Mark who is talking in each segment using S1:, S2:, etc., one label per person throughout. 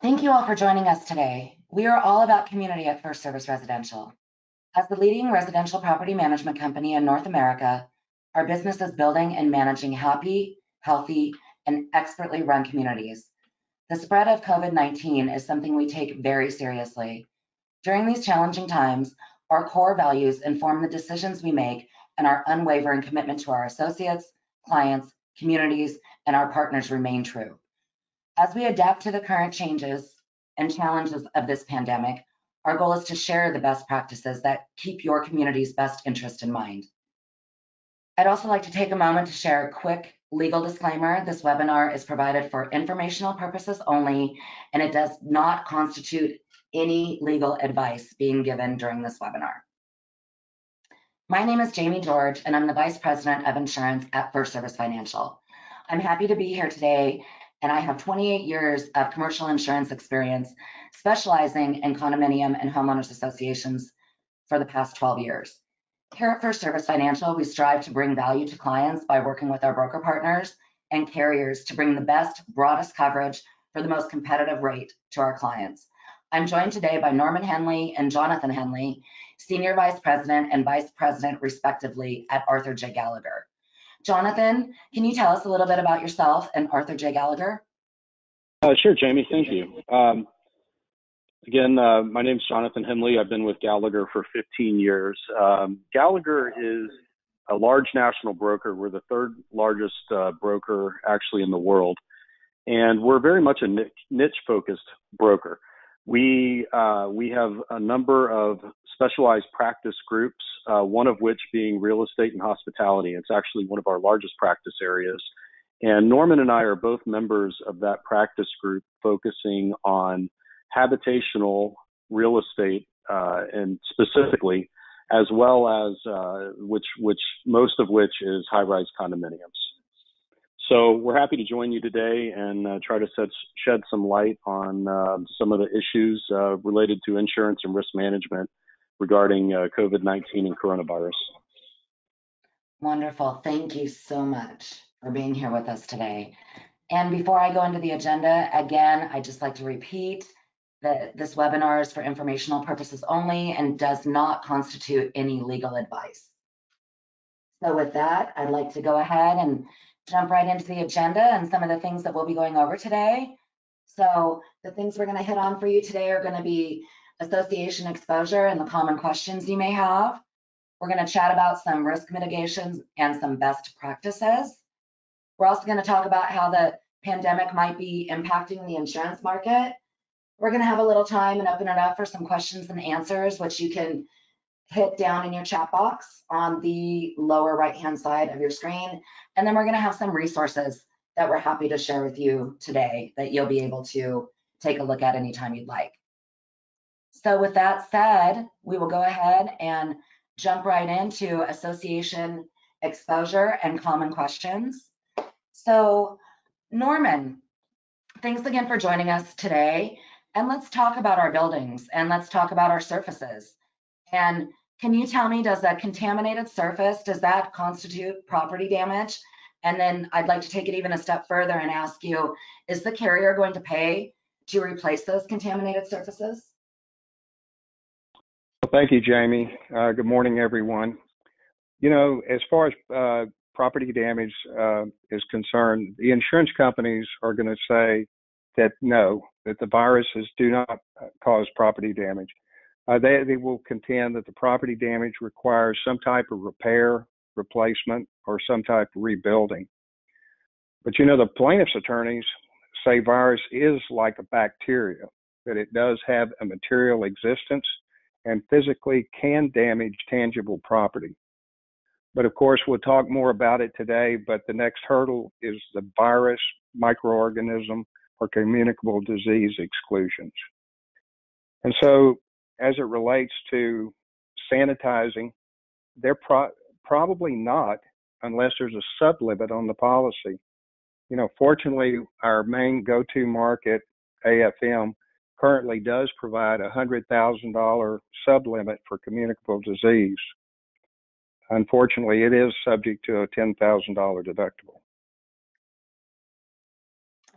S1: Thank you all for joining us today. We are all about community at First Service Residential. As the leading residential property management company in North America, our business is building and managing happy, healthy, and expertly run communities. The spread of COVID-19 is something we take very seriously. During these challenging times, our core values inform the decisions we make and our unwavering commitment to our associates, clients, communities, and our partners remain true. As we adapt to the current changes and challenges of this pandemic, our goal is to share the best practices that keep your community's best interest in mind. I'd also like to take a moment to share a quick legal disclaimer. This webinar is provided for informational purposes only, and it does not constitute any legal advice being given during this webinar. My name is Jamie George, and I'm the Vice President of Insurance at First Service Financial. I'm happy to be here today, and I have 28 years of commercial insurance experience, specializing in condominium and homeowners associations for the past 12 years. Here at First Service Financial, we strive to bring value to clients by working with our broker partners and carriers to bring the best, broadest coverage for the most competitive rate to our clients. I'm joined today by Norman Henley and Jonathan Henley, Senior Vice President and Vice President, respectively, at Arthur J. Gallagher. Jonathan, can you tell us a little bit about yourself and Arthur J. Gallagher?
S2: Sure, Jamie, thank you. Again, my name is Jonathan Henley. I've been with Gallagher for 15 years. Gallagher is a large national broker. We're the third largest broker actually in the world. And we're very much a niche-focused broker. We have a number of specialized practice groups, one of which being real estate and hospitality. It's actually one of our largest practice areas. And Norman and I are both members of that practice group focusing on habitational real estate, and specifically, as well as which most of which is high-rise condominiums. So we're happy to join you today and try to shed some light on some of the issues related to insurance and risk management regarding COVID-19 and coronavirus.
S1: Wonderful. Thank you so much for being here with us today. And before I go into the agenda, again, I'd just like to repeat that this webinar is for informational purposes only and does not constitute any legal advice. So with that, I'd like to go ahead and jump right into the agenda and some of the things that we'll be going over today. So the things we're going to hit on for you today are going to be association exposure and the common questions you may have. We're going to chat about some risk mitigations and some best practices. We're also going to talk about how the pandemic might be impacting the insurance market. We're going to have a little time and open it up for some questions and answers, which you can hit down in your chat box on the lower right-hand side of your screen. And then we're going to have some resources that we're happy to share with you today that you'll be able to take a look at anytime you'd like. So with that said, we will go ahead and jump right into association exposure and common questions. So Norman, thanks again for joining us today. And let's talk about our buildings and let's talk about our surfaces. And can you tell me, does a contaminated surface, does that constitute property damage? And then I'd like to take it even a step further and ask you, is the carrier going to pay to replace those contaminated surfaces?
S3: Well, thank you, Jamie. Good morning, everyone. You know, as far as property damage is concerned, the insurance companies are going to say that no, that the viruses do not cause property damage. They will contend that the property damage requires some type of repair, replacement, or some type of rebuilding. But you know, the plaintiff's attorneys say virus is like a bacteria, that it does have a material existence and physically can damage tangible property. But of course, we'll talk more about it today, but the next hurdle is the virus, microorganism, or communicable disease exclusions. And so, as it relates to sanitizing, they're probably not, unless there's a sublimit on the policy. You know, fortunately, our main go-to market, AFM, currently does provide a $100,000 sublimit for communicable disease. Unfortunately, it is subject to a $10,000 deductible.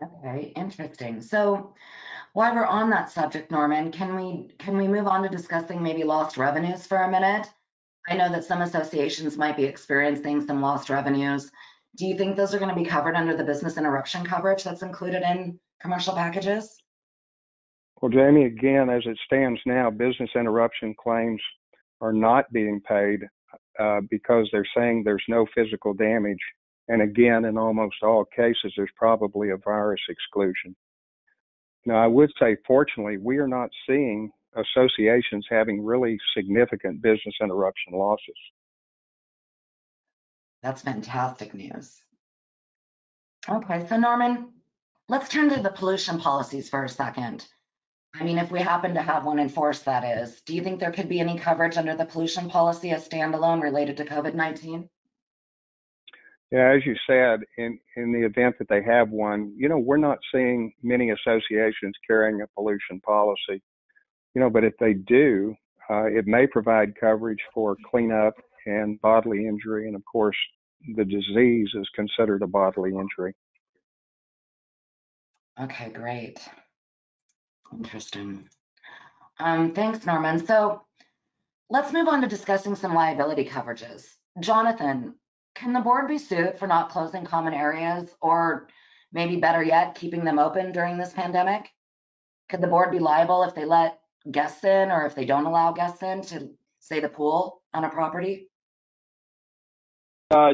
S1: Okay, interesting. So While we're on that subject, Norman, can we move on to discussing maybe lost revenues for a minute? I know that some associations might be experiencing some lost revenues. Do you think those are going to be covered under the business interruption coverage that's included in commercial packages?
S3: Well, Jamie, again, as it stands now, business interruption claims are not being paid because they're saying there's no physical damage. And again, in almost all cases, there's probably a virus exclusion. Now, I would say, fortunately, we are not seeing associations having really significant business interruption losses.
S1: That's fantastic news. Okay, so Norman, let's turn to the pollution policies for a second. I mean, if we happen to have one enforced, that is, do you think there could be any coverage under the pollution policy as standalone related to COVID-19?
S3: Yeah, as you said, in the event that they have one, we're not seeing many associations carrying a pollution policy, but if they do, it may provide coverage for cleanup and bodily injury. And of course, the disease is considered a bodily injury.
S1: Okay, great. Interesting. Thanks, Norman. So let's move on to discussing some liability coverages. Jonathan, can the board be sued for not closing common areas, or maybe better yet, keeping them open during this pandemic? Could the board be liable if they let guests in, or if they don't allow guests in to, say, the pool on a property?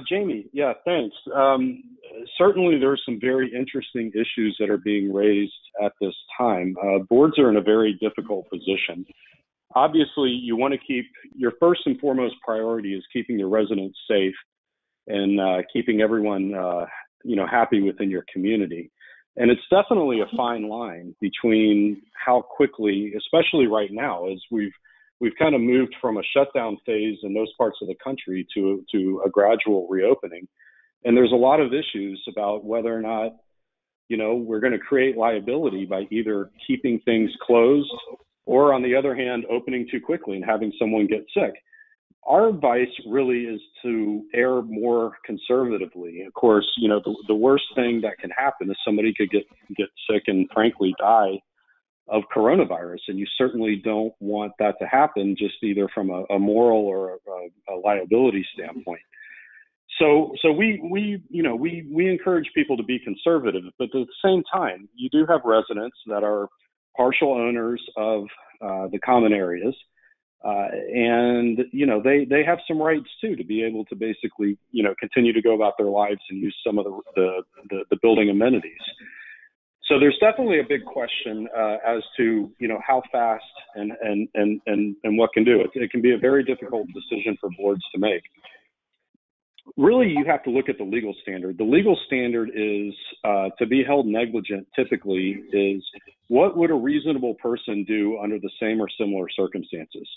S2: Jamie, yeah, thanks. Certainly there's some very interesting issues that are being raised at this time. Boards are in a very difficult position. Obviously, you want to keep your first and foremost priority is keeping your residents safe and keeping everyone, happy within your community. And it's definitely a fine line between how quickly, especially right now, as we've kind of moved from a shutdown phase in those parts of the country to a gradual reopening. And there's a lot of issues about whether or not, we're going to create liability by either keeping things closed or, on the other hand, opening too quickly and having someone get sick. Our advice really is to err more conservatively. Of course, the worst thing that can happen is somebody could get sick and frankly die of coronavirus, and you certainly don't want that to happen, just either from a moral or a liability standpoint. So we encourage people to be conservative, but at the same time, you do have residents that are partial owners of the common areas, and they have some rights too to be able to basically continue to go about their lives and use some of the building amenities. So there's definitely a big question as to how fast and what can do it. It can be a very difficult decision for boards to make. Really, you have to look at the legal standard. The legal standard is to be held negligent. Typically, is what would a reasonable person do under the same or similar circumstances.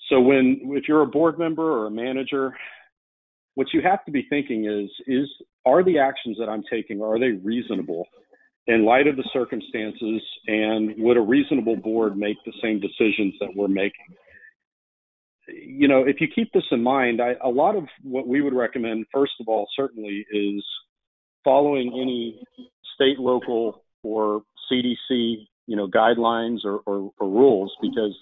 S2: So if you're a board member or a manager, what you have to be thinking is are the actions that I'm taking, are they reasonable in light of the circumstances, and would a reasonable board make the same decisions that we're making? If you keep this in mind, a lot of what we would recommend, first of all, certainly is following any state, local, or CDC, guidelines or rules, because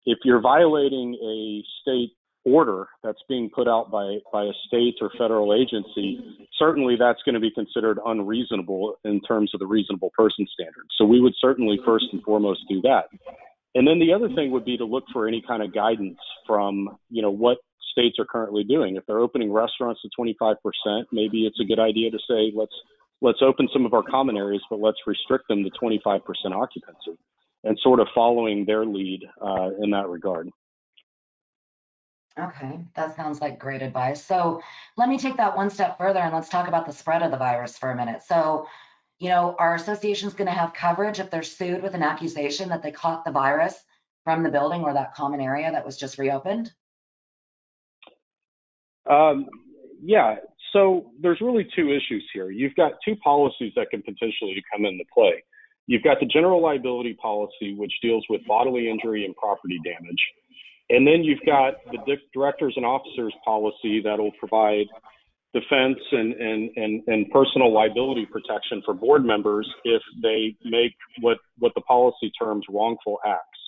S2: if you're violating a state order that's being put out by a state or federal agency, certainly that's going to be considered unreasonable in terms of the reasonable person standard. So we would certainly first and foremost do that. And then the other thing would be to look for any kind of guidance from, what states are currently doing. If they're opening restaurants to 25%, maybe it's a good idea to say, let's open some of our common areas, but let's restrict them to 25% occupancy, and sort of following their lead in that regard.
S1: Okay, that sounds like great advice. So let me take that one step further and let's talk about the spread of the virus for a minute. So, are associations going to have coverage if they're sued with an accusation that they caught the virus from the building or that common area that was just reopened?
S2: Yeah, so there's really two issues here. You've got two policies that can potentially come into play. You've got the general liability policy, which deals with bodily injury and property damage. And then you've got the directors and officers policy that will provide defense and personal liability protection for board members if they make what the policy terms wrongful acts.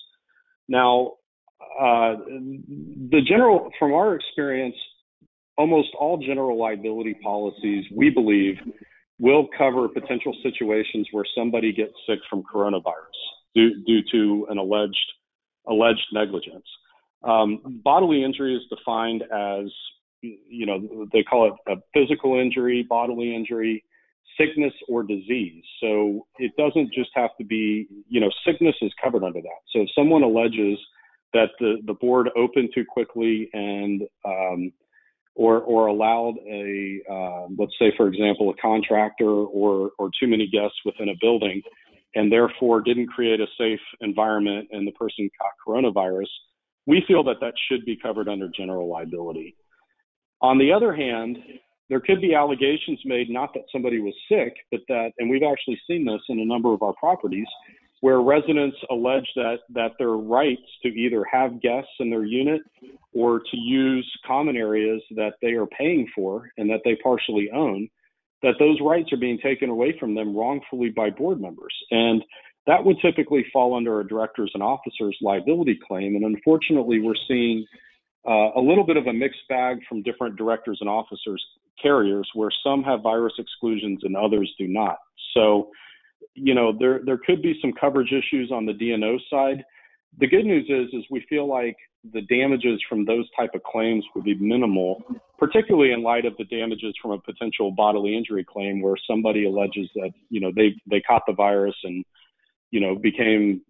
S2: Now, from our experience, almost all general liability policies, we believe, will cover potential situations where somebody gets sick from coronavirus due to an alleged negligence. Bodily injury is defined as, they call it a physical injury, bodily injury, sickness, or disease. So it doesn't just have to be, sickness is covered under that. So if someone alleges that the board opened too quickly and or allowed let's say, for example, a contractor or too many guests within a building, and therefore didn't create a safe environment and the person caught coronavirus, we feel that should be covered under general liability. On the other hand, there could be allegations made, not that somebody was sick, but that, and we've actually seen this in a number of our properties, where residents allege that their rights to either have guests in their unit or to use common areas that they are paying for and that they partially own, that those rights are being taken away from them wrongfully by board members. And that would typically fall under a directors and officers liability claim. And unfortunately, we're seeing a little bit of a mixed bag from different directors and officers carriers, where some have virus exclusions and others do not. So, there could be some coverage issues on the D&O side. The good news is we feel like the damages from those type of claims would be minimal, particularly in light of the damages from a potential bodily injury claim where somebody alleges that, they caught the virus and, became,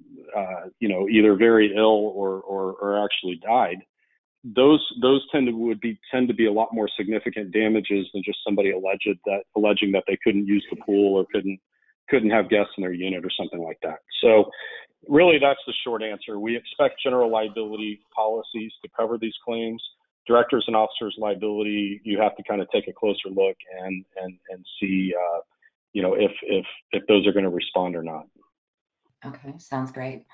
S2: either very ill or actually died. Those tend to be a lot more significant damages than just somebody alleging that they couldn't use the pool or couldn't have guests in their unit or something like that. So really, that's the short answer. We expect general liability policies to cover these claims. Directors and officers liability, you have to kind of take a closer look and see, if those are going to respond or not.
S1: Okay, sounds great.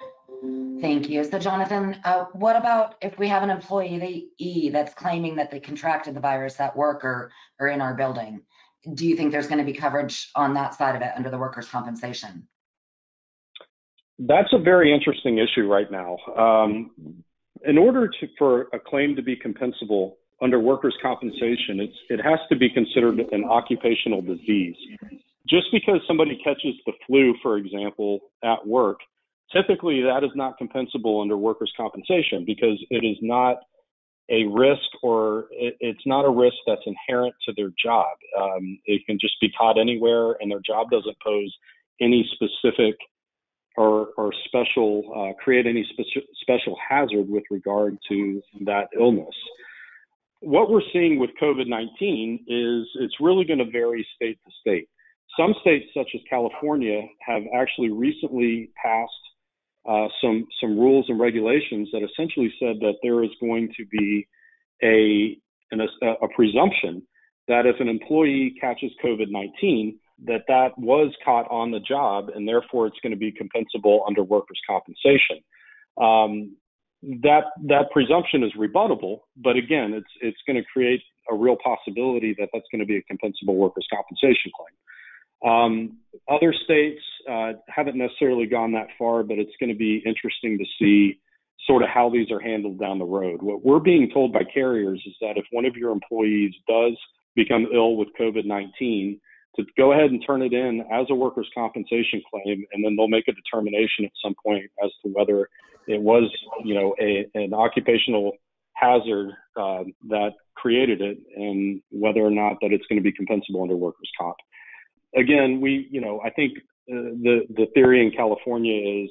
S1: Thank you. So Jonathan, what about if we have an employee that's claiming that they contracted the virus at work or in our building? Do you think there's going to be coverage on that side of it under the workers' compensation?
S2: That's a very interesting issue right now. In order for a claim to be compensable under workers' compensation, it has to be considered an occupational disease. Just because somebody catches the flu, for example, at work, typically that is not compensable under workers' compensation because it is not a risk, or it's not a risk that's inherent to their job. It can just be caught anywhere, and their job doesn't pose any specific or special, create any special hazard with regard to that illness. What we're seeing with COVID-19 is it's really going to vary state to state. Some states, such as California, have actually recently passed some rules and regulations that essentially said that there is going to be a presumption that if an employee catches COVID-19, that was caught on the job, and therefore it's going to be compensable under workers' compensation. That presumption is rebuttable, but again, it's going to create a real possibility that that's going to be a compensable workers' compensation claim. Other states haven't necessarily gone that far, but it's going to be interesting to see sort of how these are handled down the road. What we're being told by carriers is that if one of your employees does become ill with COVID-19, to go ahead and turn it in as a workers' compensation claim, and then they'll make a determination at some point as to whether it was, an occupational hazard that created it, and whether or not that it's going to be compensable under workers' comp. Again, I think the theory in California is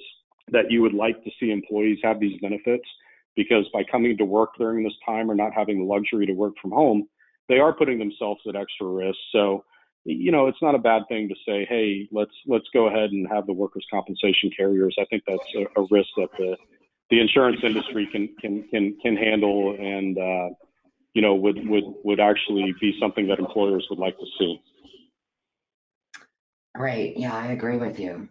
S2: that you would like to see employees have these benefits because by coming to work during this time or not having the luxury to work from home, they are putting themselves at extra risk. So, it's not a bad thing to say, hey, let's go ahead and have the workers' compensation carriers. I think that's a risk that the insurance industry can handle and would actually be something that employers would like to see.
S1: Great. Yeah, I agree with you.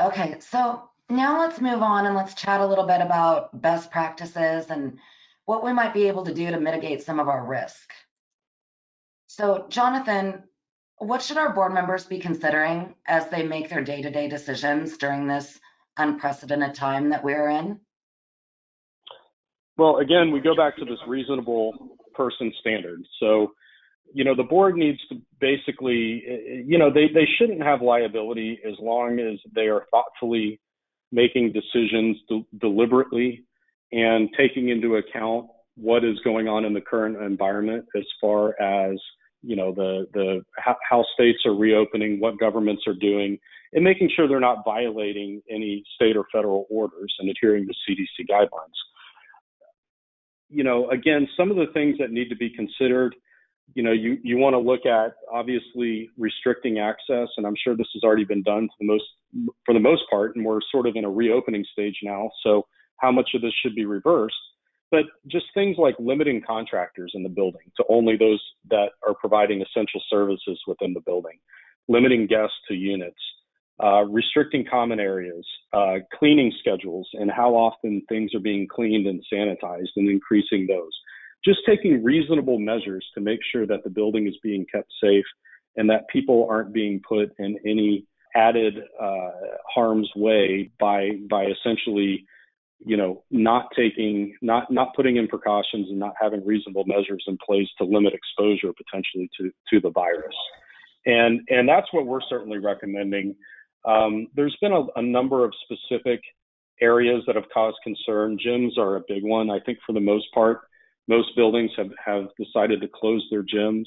S1: Okay, so now let's move on and let's chat a little bit about best practices and what we might be able to do to mitigate some of our risk. So, Jonathan, what should our board members be considering as they make their day-to-day decisions during this unprecedented time that we're in?
S2: Well, again, we go back to this reasonable person standard. So, the board needs to basically, they shouldn't have liability as long as they are thoughtfully making decisions deliberately and taking into account what is going on in the current environment as far as how states are reopening, what governments are doing, and making sure they're not violating any state or federal orders and adhering to CDC guidelines. Again, some of the things that need to be considered, you want to look at obviously restricting access, and I'm sure this has already been done for the most part, and we're sort of in a reopening stage now. So how much of this should be reversed? But just things like limiting contractors in the building to only those that are providing essential services within the building, limiting guests to units, restricting common areas, cleaning schedules and how often things are being cleaned and sanitized and increasing those. Just taking reasonable measures to make sure that the building is being kept safe and that people aren't being put in any added harm's way by essentially not putting in precautions and not having reasonable measures in place to limit exposure potentially to the virus. And that's what we're certainly recommending. There's been a number of specific areas that have caused concern. Gyms are a big one. I think for the most part, most buildings have decided to close their gyms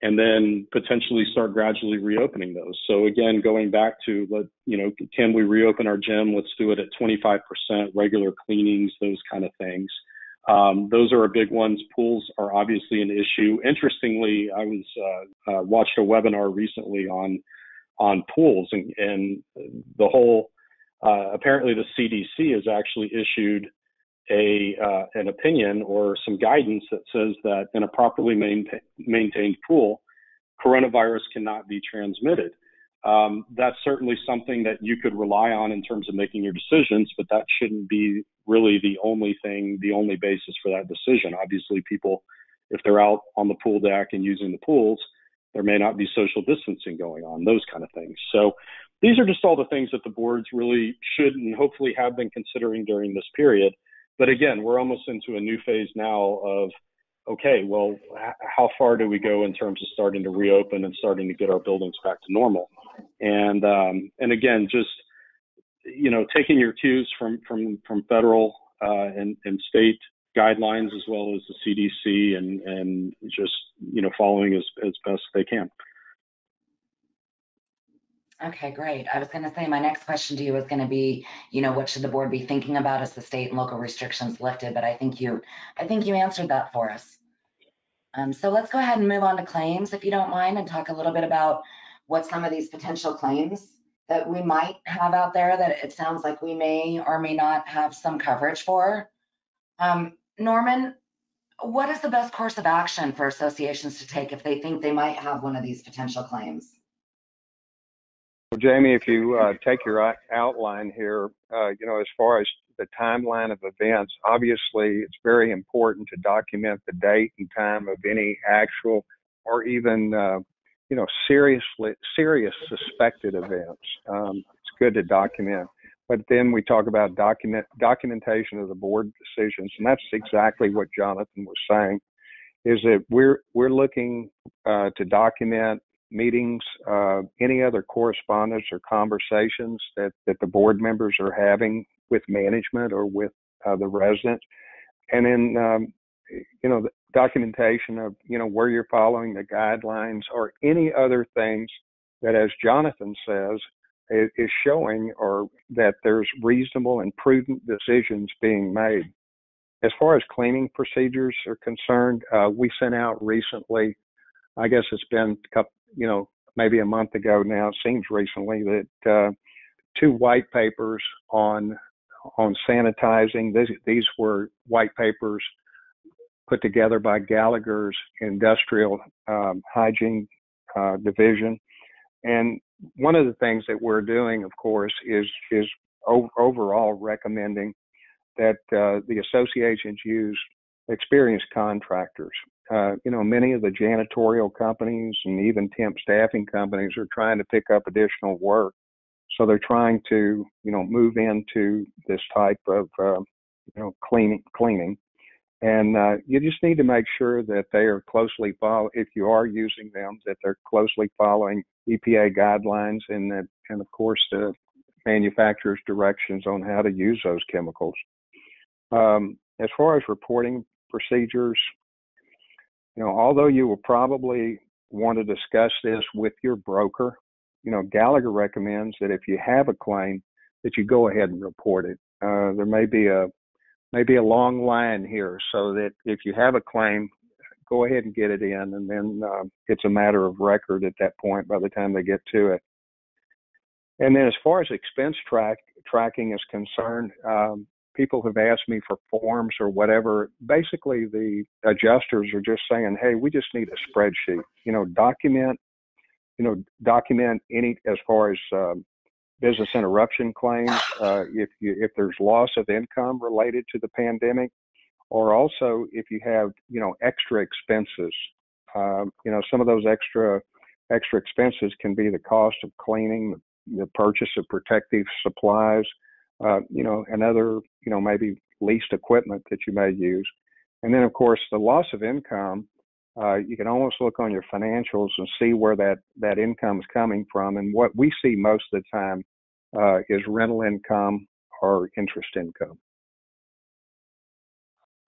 S2: and then potentially start gradually reopening those. So again, going back to, can we reopen our gym? Let's do it at 25%, regular cleanings, those kind of things. Those are a big ones. Pools are obviously an issue. Interestingly, I watched a webinar recently on pools and the whole, apparently the CDC has actually issued an opinion or some guidance that says that in a properly maintained pool, coronavirus cannot be transmitted. That's certainly something that you could rely on in terms of making your decisions, but that shouldn't be really the only basis for that decision. Obviously, people, if they're out on the pool deck and using the pools, there may not be social distancing going on, those kind of things. So these are just all the things that the boards really should and hopefully have been considering during this period. But again, we're almost into a new phase now of, okay, well, how far do we go in terms of starting to reopen and starting to get our buildings back to normal? And again, just, taking your cues from federal and state guidelines as well as the CDC and just, following as best they can.
S1: Okay, great. I was going to say my next question to you was going to be, what should the board be thinking about as the state and local restrictions lifted? But I think you answered that for us. So let's go ahead and move on to claims, if you don't mind, and talk a little bit about what some of these potential claims that we might have out there that it sounds like we may or may not have some coverage for. Norman, what is the best course of action for associations to take if they think they might have one of these potential claims?
S3: Well, Jamie, if you take your outline here, as far as the timeline of events, obviously it's very important to document the date and time of any actual or even, serious suspected events. It's good to document. But then we talk about documentation of the board decisions, and that's exactly what Jonathan was saying, is that we're looking to document meetings, any other correspondence or conversations that the board members are having with management or with the residents. And then, the documentation of, where you're following the guidelines or any other things that, as Jonathan says, is showing or that there's reasonable and prudent decisions being made. As far as cleaning procedures are concerned, we sent out recently, I guess it's been maybe a month ago now, it seems recently, that 2 white papers on sanitizing. These were white papers put together by Gallagher's Industrial Hygiene Division. And one of the things that we're doing, of course, is overall recommending that the associations use experienced contractors. Many of the janitorial companies and even temp staffing companies are trying to pick up additional work. So they're trying to, move into this type of, cleaning. And you just need to make sure that they are closely if you are using them, that they're closely following EPA guidelines and of course, the manufacturer's directions on how to use those chemicals. As far as reporting procedures, although you will probably want to discuss this with your broker, Gallagher recommends that if you have a claim, that you go ahead and report it. There may be a long line here, so that if you have a claim, go ahead and get it in, and then it's a matter of record at that point by the time they get to it. And then as far as expense tracking is concerned, people have asked me for forms or whatever. Basically, the adjusters are just saying, hey, we just need a spreadsheet. Document any, as far as business interruption claims, if there's loss of income related to the pandemic, or also if you have, extra expenses. Some of those extra expenses can be the cost of cleaning, the purchase of protective supplies, and other, maybe leased equipment that you may use. And then, of course, the loss of income, you can almost look on your financials and see where that income is coming from. And what we see most of the time is rental income or interest income.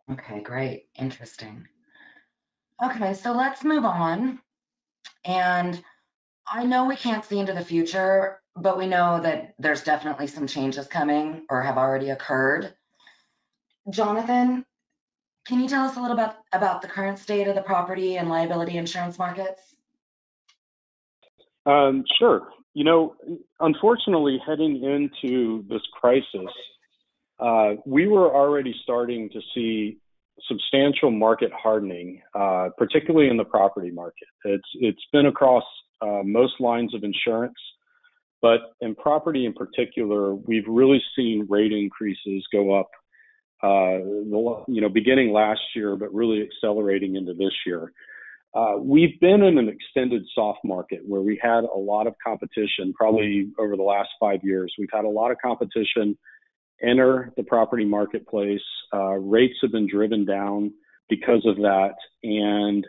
S1: Okay, great. Interesting. Okay, so let's move on. And I know we can't see into the future, but we know that there's definitely some changes coming or have already occurred. Jonathan, can you tell us a little bit about the current state of the property and liability insurance markets?
S2: Sure. Unfortunately, heading into this crisis, we were already starting to see substantial market hardening, particularly in the property market. It's been across most lines of insurance, but in property in particular, we've really seen rate increases go up, beginning last year, but really accelerating into this year. We've been in an extended soft market where we had a lot of competition, probably over the last 5 years. We've had a lot of competition enter the property marketplace. Rates have been driven down because of that. And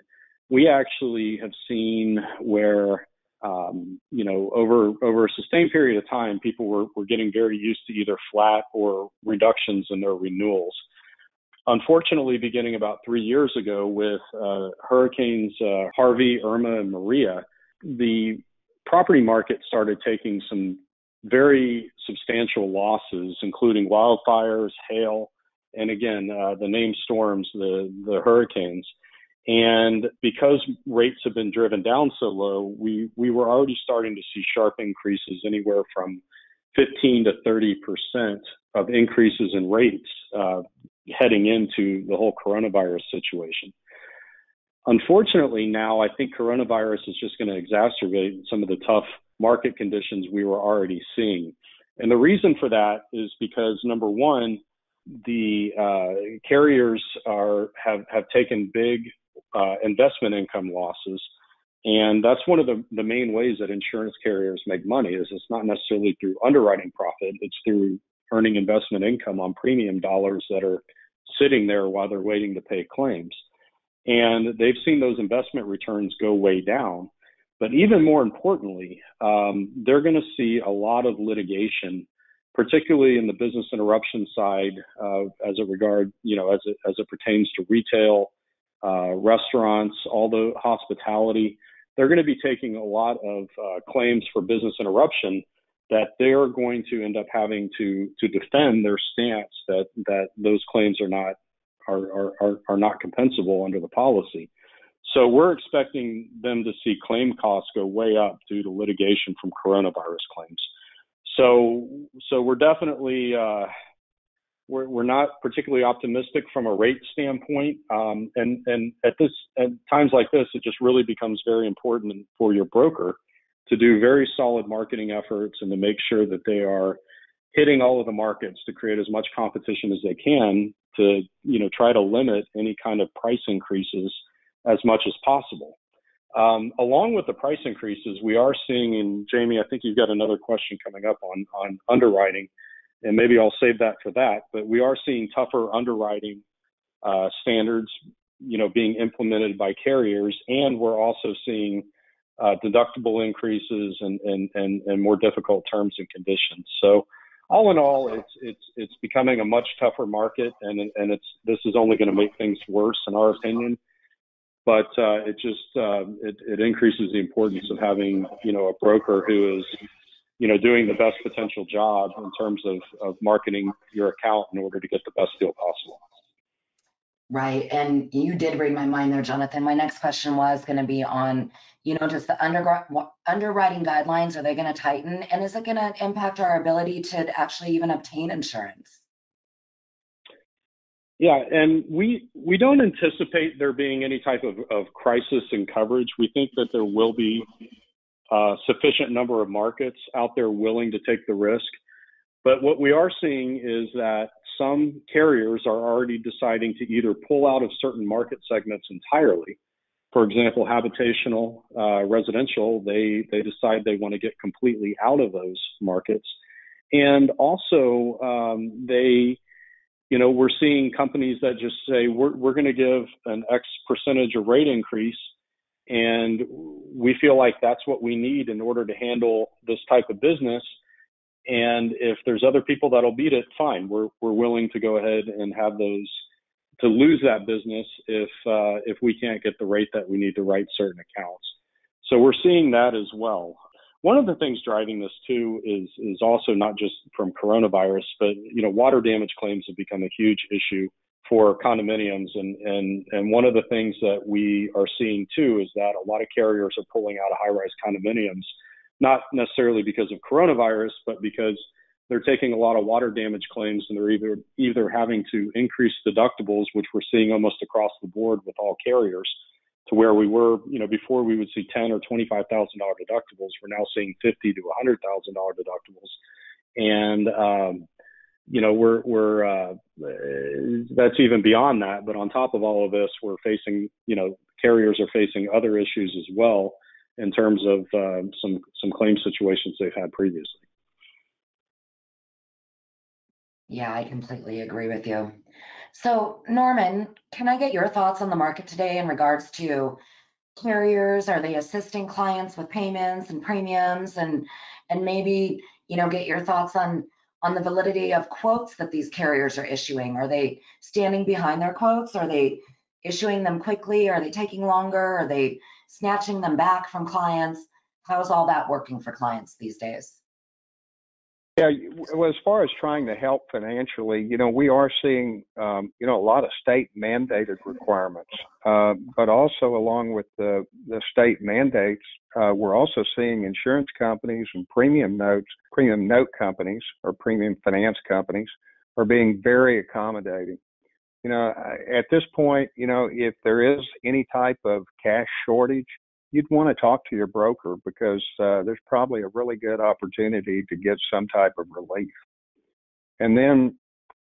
S2: we actually have seen where, over a sustained period of time, people were getting very used to either flat or reductions in their renewals. Unfortunately, beginning about 3 years ago with hurricanes Harvey, Irma, and Maria, the property market started taking some very substantial losses, including wildfires, hail, and again, the named storms, the hurricanes. And because rates have been driven down so low, we were already starting to see sharp increases, anywhere from 15 to 30% of increases in rates heading into the whole coronavirus situation. Unfortunately, now I think coronavirus is just going to exacerbate some of the tough market conditions we were already seeing. And the reason for that is because, number one, the carriers have taken big investment income losses. And that's one of the main ways that insurance carriers make money. Is it's not necessarily through underwriting profit, it's through earning investment income on premium dollars that are sitting there while they're waiting to pay claims. And they've seen those investment returns go way down. But even more importantly, they're going to see a lot of litigation, particularly in the business interruption side, as it pertains to retail, restaurants, all the hospitality. They're going to be taking a lot of claims for business interruption that they're going to end up having to defend their stance that those claims are not compensable under the policy. So we're expecting them to see claim costs go way up due to litigation from coronavirus claims. So we're definitely we're not particularly optimistic from a rate standpoint. And at times like this, it just really becomes very important for your broker to do very solid marketing efforts and to make sure that they are hitting all of the markets to create as much competition as they can to, try to limit any kind of price increases as much as possible. Along with the price increases, we are seeing, and Jamie, I think you've got another question coming up on underwriting, and maybe I'll save that for that, but we are seeing tougher underwriting standards, being implemented by carriers, and we're also seeing deductible increases and more difficult terms and conditions. So all in all, it's becoming a much tougher market, and this is only going to make things worse, in our opinion. But it increases the importance of having a broker who is doing the best potential job in terms of marketing your account in order to get the best deal possible.
S1: Right. And you did read my mind there, Jonathan. My next question was going to be on, just the underwriting guidelines. Are they going to tighten? And is it going to impact our ability to actually even obtain insurance?
S2: Yeah, and we don't anticipate there being any type of crisis in coverage. We think that there will be a sufficient number of markets out there willing to take the risk. But what we are seeing is that some carriers are already deciding to either pull out of certain market segments entirely. For example, habitational, residential, they decide they want to get completely out of those markets. And also, we're seeing companies that just say, we're going to give an X percentage of rate increase, and we feel like that's what we need in order to handle this type of business. And if there's other people that'll beat it, fine. We're willing to go ahead and have those, to lose that business if we can't get the rate that we need to write certain accounts. So we're seeing that as well. One of the things driving this too is also not just from coronavirus, but water damage claims have become a huge issue for condominiums, and one of the things that we are seeing too is that a lot of carriers are pulling out of high-rise condominiums, not necessarily because of coronavirus, but because they're taking a lot of water damage claims, and they're either having to increase deductibles, which we're seeing almost across the board with all carriers, to where we were, before we would see $10,000 or $25,000 deductibles. We're now seeing $50,000 to $100,000 deductibles, and that's even beyond that. But on top of all of this, we're facing, carriers are facing other issues as well in terms of some claim situations they've had previously.
S1: Yeah, I completely agree with you. So, Norman, can I get your thoughts on the market today in regards to carriers? Are they assisting clients with payments and premiums, and maybe get your thoughts on the validity of quotes that these carriers are issuing? Are they standing behind their quotes? Are they issuing them quickly? Are they taking longer? Are they snatching them back from clients? How's all that working for clients these days?
S3: Yeah, well, as far as trying to help financially, we are seeing, a lot of state mandated requirements, but also along with the state mandates, we're also seeing insurance companies and premium note companies or premium finance companies are being very accommodating. At this point, if there is any type of cash shortage, you'd want to talk to your broker, because there's probably a really good opportunity to get some type of relief. And then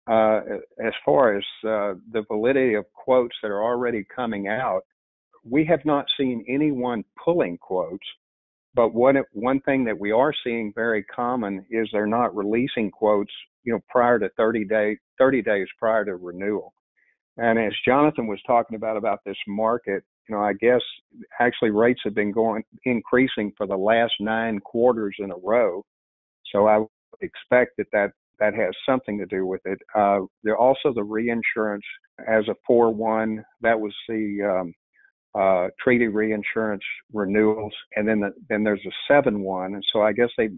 S3: as far as the validity of quotes that are already coming out, we have not seen anyone pulling quotes. But one thing that we are seeing very common is they're not releasing quotes, prior to 30 days prior to renewal. And as Jonathan was talking about this market, I guess actually rates have been increasing for the last 9 quarters in a row. So I would expect that has something to do with it. There also the reinsurance as a 4/1, that was the treaty reinsurance renewals, and then there's a 7/1, and so I guess they've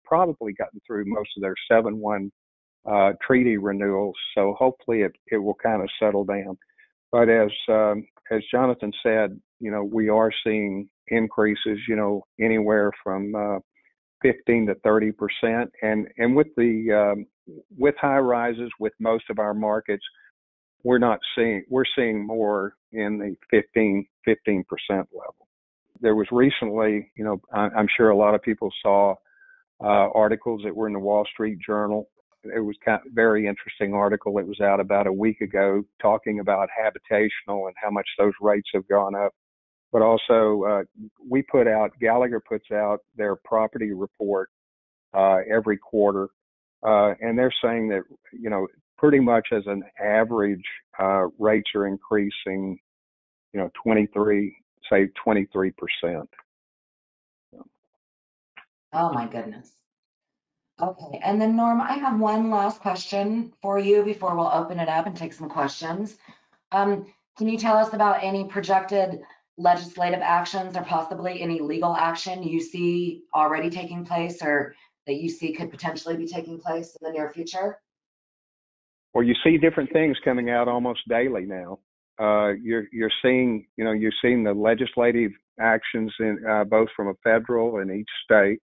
S3: probably gotten through most of their 7/1 treaty renewals. So hopefully it will kind of settle down. But as Jonathan said, we are seeing increases, anywhere from 15 to 30%, and with high rises with most of our markets, we're seeing more in the 15% level. There was recently, I'm sure a lot of people saw articles that were in the Wall Street Journal it was kind of very interesting article. It was out about a week ago talking about habitational and how much those rates have gone up. But also, Gallagher puts out their property report every quarter, and they're saying that, pretty much as an average, rates are increasing, 23%.
S1: Oh my goodness. Okay, and then Norm, I have one last question for you before we'll open it up and take some questions. Can you tell us about any projected legislative actions or possibly any legal action you see already taking place or that you see could potentially be taking place in the near future?
S3: Well, you see different things coming out almost daily now. You're seeing the legislative actions in both from a federal and each state.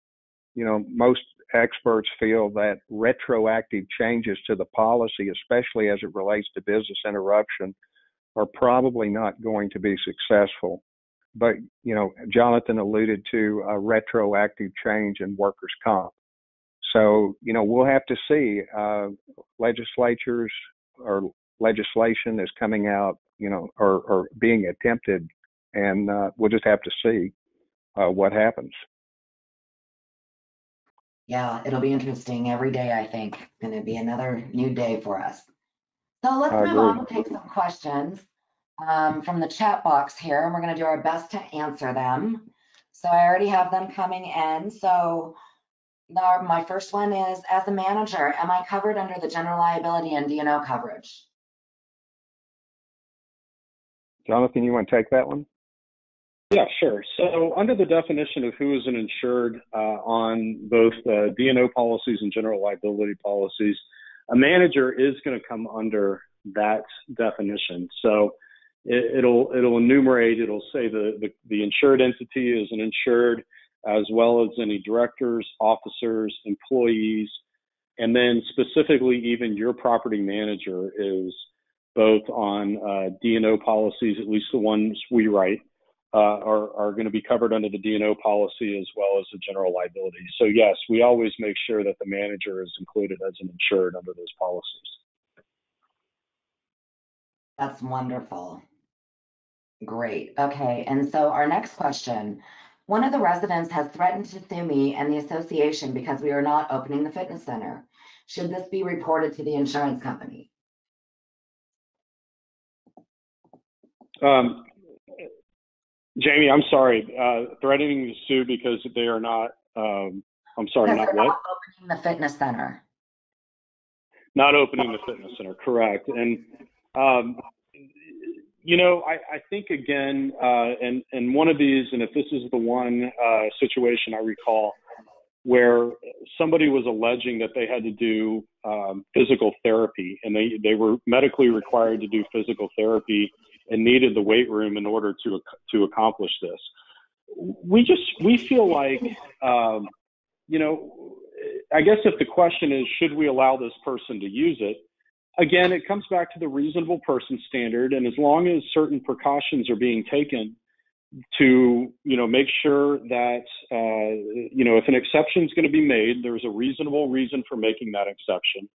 S3: Most experts feel that retroactive changes to the policy, especially as it relates to business interruption, are probably not going to be successful. But, Jonathan alluded to a retroactive change in workers' comp. So, we'll have to see. Legislatures or legislation is coming out, or being attempted, and we'll just have to see what happens.
S1: Yeah, it'll be interesting every day, I think. Going to be another new day for us. So let's move on and take some questions from the chat box here, and we're going to do our best to answer them. So I already have them coming in. So my first one is, as a manager, am I covered under the general liability and D&O coverage?
S3: Jonathan, you want to take that one?
S2: Yeah, sure. So under the definition of who is an insured on both D&O policies and general liability policies, a manager is going to come under that definition. So it'll enumerate, it'll say the insured entity is an insured, as well as any directors, officers, employees, and then specifically even your property manager is both on D&O policies, at least the ones we write, are going to be covered under the D&O policy as well as the general liability. So yes, we always make sure that the manager is included as an insured under those policies.
S1: That's wonderful. Great. Okay. And so our next question, one of the residents has threatened to sue me and the association because we are not opening the fitness center. Should this be reported to the insurance company?
S2: Jamie, I'm sorry, threatening to sue because they are not, I'm sorry, not what?
S1: Not opening the fitness center.
S2: Not opening the fitness center, correct. And, I think again, and one of these, and if this is the one situation I recall where somebody was alleging that they had to do physical therapy, and they were medically required to do physical therapy and needed the weight room in order to accomplish this. We feel like, I guess if the question is, should we allow this person to use it? Again, it comes back to the reasonable person standard. And as long as certain precautions are being taken to, make sure that, if an exception is going to be made, there's a reasonable reason for making that exception.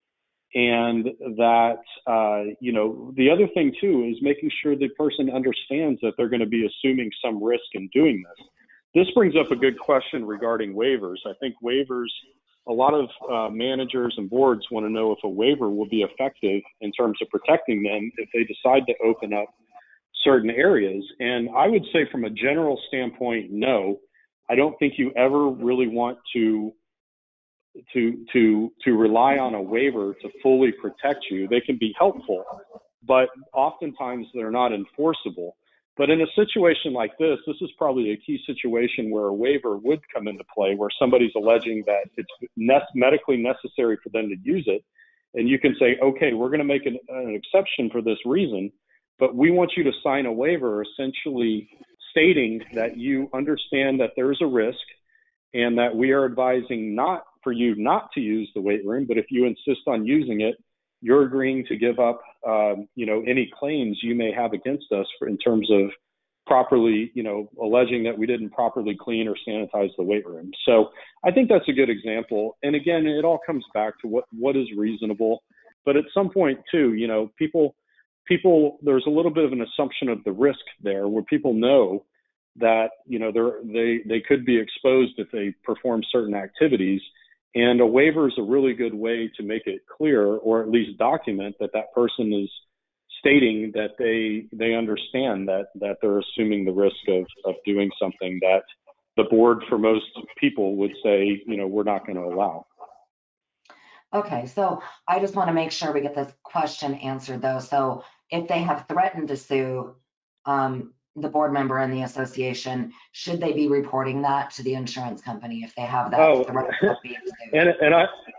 S2: And that, the other thing too is making sure the person understands that they're going to be assuming some risk in doing this. This brings up a good question regarding waivers. I think waivers, a lot of managers and boards want to know if a waiver will be effective in terms of protecting them if they decide to open up certain areas. And I would say from a general standpoint, no. I don't think you ever really want to rely on a waiver to fully protect you. They can be helpful, but oftentimes they're not enforceable. But in a situation like this is probably a key situation where a waiver would come into play, where somebody's alleging that it's medically necessary for them to use it. And you can say, okay, we're going to make an exception for this reason, but we want you to sign a waiver essentially stating that you understand that there's a risk and that we are advising not for you not to use the weight room, but if you insist on using it, you're agreeing to give up, any claims you may have against us in terms of properly, alleging that we didn't properly clean or sanitize the weight room. So I think that's a good example. And again, it all comes back to what is reasonable. But at some point too, people, there's a little bit of an assumption of the risk there, where people know that, they could be exposed if they perform certain activities. And a waiver is a really good way to make it clear, or at least document that person is stating that they understand that they're assuming the risk of doing something that the board, for most people, would say, we're not going to allow.
S1: Okay, so I just want to make sure we get this question answered, though. So if they have threatened to sue the board member and the association, should they be reporting that to the insurance company if they have that threat of being sued?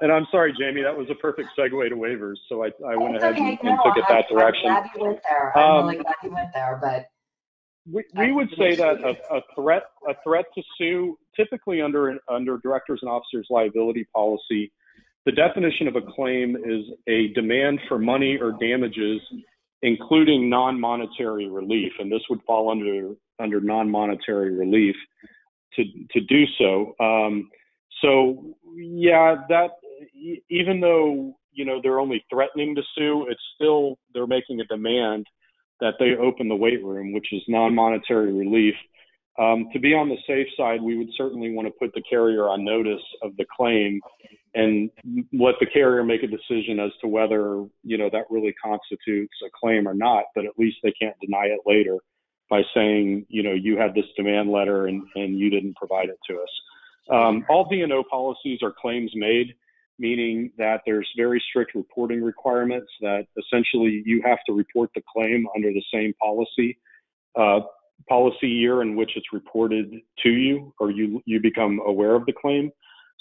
S2: And I'm sorry, Jamie, that was a perfect segue to waivers. So I went ahead and
S1: No,
S2: took it that direction.
S1: I'm glad you went there. I'm really glad you went there, but
S2: we would say that a threat to sue, typically under directors and officers liability policy, the definition of a claim is a demand for money or damages, including non-monetary relief, and this would fall under non-monetary relief to do so. So yeah, that even though they're only threatening to sue, it's still they're making a demand that they open the weight room, which is non-monetary relief. To be on the safe side, we would certainly want to put the carrier on notice of the claim and let the carrier make a decision as to whether, that really constitutes a claim or not, but at least they can't deny it later by saying, you had this demand letter and you didn't provide it to us. All D&O policies are claims made, meaning that there's very strict reporting requirements that essentially you have to report the claim under the same policy year in which it's reported to you, or you become aware of the claim.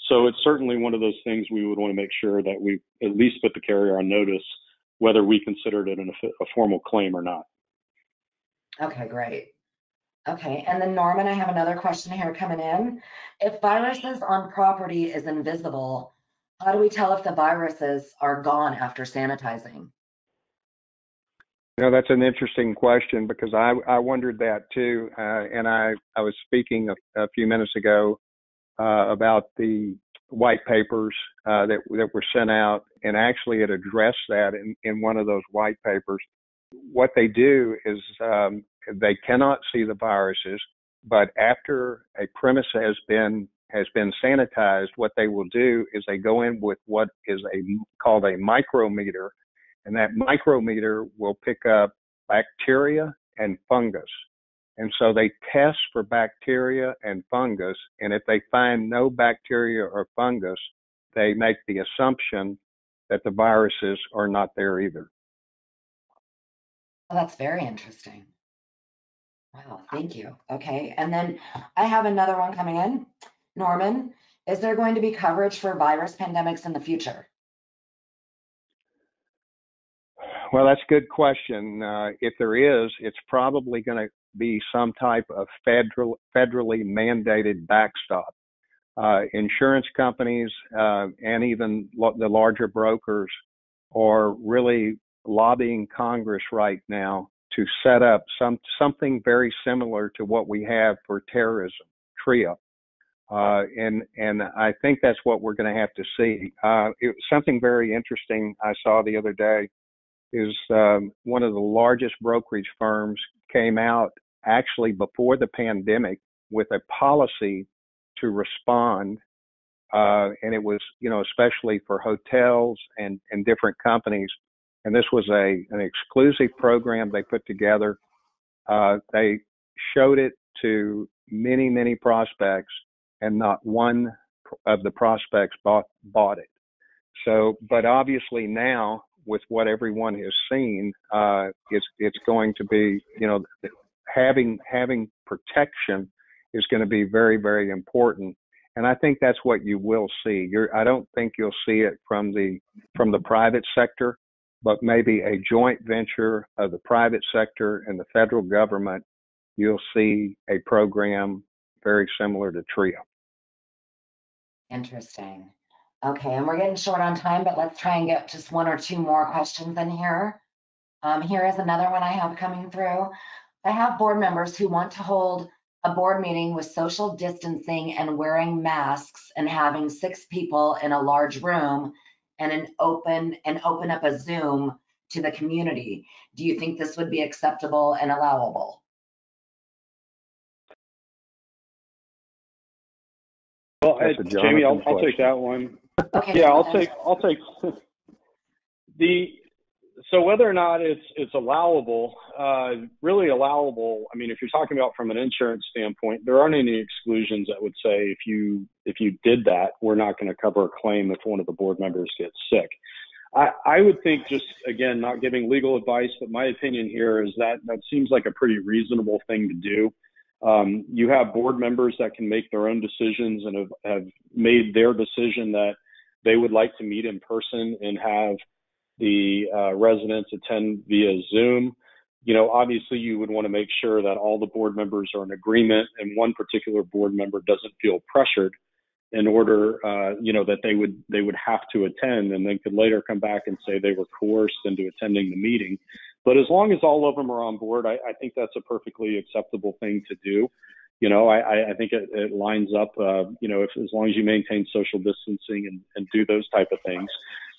S2: So it's certainly one of those things we would want to make sure that we at least put the carrier on notice whether we considered it a formal claim or not.
S1: Okay, great. Okay, and then Norman, I have another question here coming in. If viruses on property is invisible, how do we tell if the viruses are gone after sanitizing?
S3: That's an interesting question, because I wondered that too. And I was speaking a few minutes ago about the white papers that were sent out, and actually it addressed that in one of those white papers. What they do is they cannot see the viruses, but after a premise has been sanitized, what they will do is they go in with what is called a micrometer, and that micrometer will pick up bacteria and fungus. And so they test for bacteria and fungus, and if they find no bacteria or fungus, they make the assumption that the viruses are not there either.
S1: Well, that's very interesting. Wow, thank you. Okay, and then I have another one coming in. Norman, is there going to be coverage for virus pandemics in the future?
S3: Well, that's a good question. If there is, it's probably going to be some type of federally mandated backstop. Insurance companies and even the larger brokers are really lobbying Congress right now to set up something very similar to what we have for terrorism, TRIA. And I think that's what we're going to have to see. Something very interesting I saw the other day is one of the largest brokerage firms came out actually before the pandemic with a policy to respond. And it was, especially for hotels and different companies. And this was an exclusive program they put together. They showed it to many, many prospects, and not one of the prospects bought it. So, but obviously now, with what everyone has seen, it's going to be, having protection is going to be very, very important. And I think that's what you will see. I don't think you'll see it from the private sector, but maybe a joint venture of the private sector and the federal government. You'll see a program very similar to TRIA.
S1: Interesting. Okay, and we're getting short on time, but let's try and get just one or two more questions in here. Here is another one I have coming through. I have board members who want to hold a board meeting with social distancing and wearing masks and having 6 people in a large room and open up a Zoom to the community. Do you think this would be acceptable and allowable?
S2: Well,
S3: That's a
S2: Jamie,
S3: Jonathan
S2: I'll take
S3: question.
S2: that one.
S1: Okay,
S2: Yeah,
S1: Jonathan.
S2: I'll take so whether or not it's allowable, really allowable. I mean, if you're talking about from an insurance standpoint, there aren't any exclusions that would say if you did that, we're not going to cover a claim if one of the board members gets sick. I would think, just again, not giving legal advice, but my opinion here is that seems like a pretty reasonable thing to do. You have board members that can make their own decisions and have made their decision that they would like to meet in person and have the residents attend via Zoom. You know, obviously you would want to make sure that all the board members are in agreement and one particular board member doesn't feel pressured in order, that they would have to attend, and then could later come back and say they were coerced into attending the meeting. But as long as all of them are on board, I think that's a perfectly acceptable thing to do. You know, I think it lines up, if as long as you maintain social distancing and do those type of things.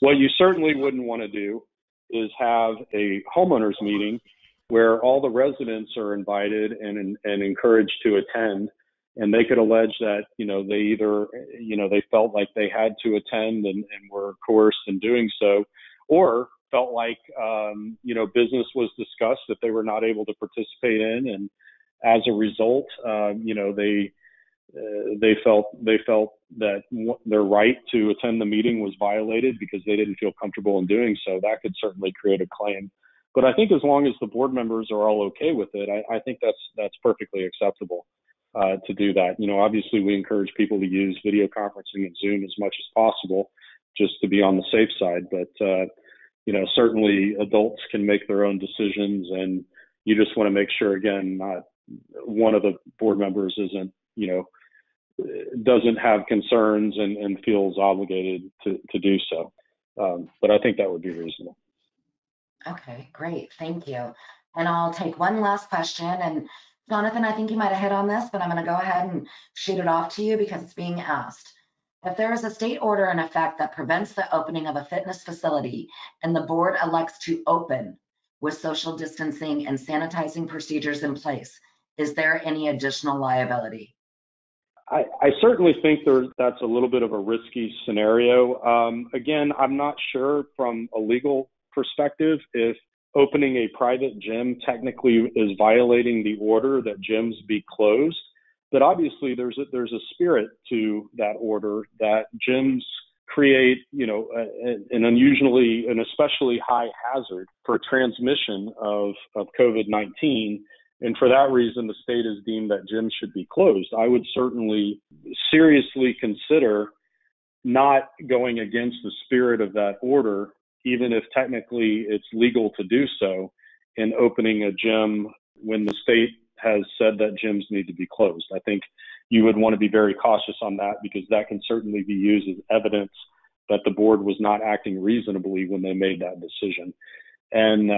S2: What you certainly wouldn't want to do is have a homeowners meeting where all the residents are invited and encouraged to attend. And they could allege that, they either, they felt like they had to attend and were coerced in doing so, or felt like, business was discussed that they were not able to participate in. And as a result, they felt that their right to attend the meeting was violated because they didn't feel comfortable in doing so. That could certainly create a claim. But I think as long as the board members are all okay with it, I think that's perfectly acceptable to do that. Obviously we encourage people to use video conferencing and Zoom as much as possible just to be on the safe side. But, certainly adults can make their own decisions, and you just want to make sure, again, not one of the board members doesn't have concerns and feels obligated to do so. But I think that would be reasonable.
S1: Okay, great. Thank you. And I'll take one last question. And Jonathan, I think you might have hit on this, but I'm going to go ahead and shoot it off to you because it's being asked. If there is a state order in effect that prevents the opening of a fitness facility and the board elects to open with social distancing and sanitizing procedures in place, is there any additional liability?
S2: I certainly think that's a little bit of a risky scenario. Again, I'm not sure from a legal perspective if opening a private gym technically is violating the order that gyms be closed. But obviously there's a spirit to that order that gyms create, an unusually and especially high hazard for transmission of COVID-19. And for that reason, the state has deemed that gyms should be closed. I would certainly seriously consider not going against the spirit of that order, even if technically it's legal to do so, in opening a gym when the state has said that gyms need to be closed. I think you would want to be very cautious on that, because that can certainly be used as evidence that the board was not acting reasonably when they made that decision. And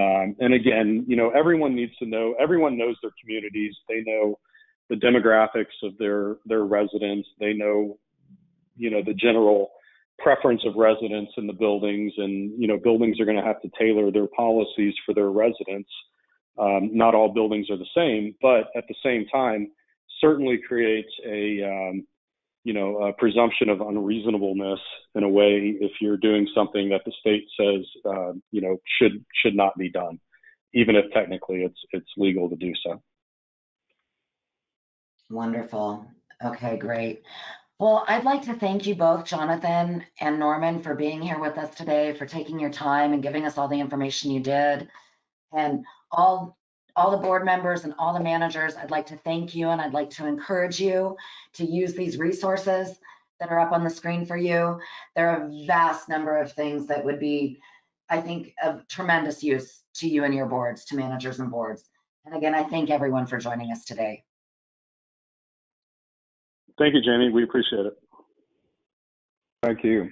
S2: again, everyone needs to know, everyone knows their communities. They know the demographics of their residents. They know, the general preference of residents in the buildings, and, buildings are going to have to tailor their policies for their residents. Not all buildings are the same, but at the same time, certainly creates a presumption of unreasonableness in a way if you're doing something that the state says, should not be done, even if technically it's legal to do so.
S1: Wonderful. Okay, great. Well, I'd like to thank you both, Jonathan and Norman, for being here with us today, for taking your time and giving us all the information you did. And all the board members and all the managers, I'd like to thank you, and I'd like to encourage you to use these resources that are up on the screen for you. There are a vast number of things that would be, I think, of tremendous use to you and your boards, to managers and boards. And again, I thank everyone for joining us today.
S2: Thank you, Jamie. We appreciate it.
S3: Thank you.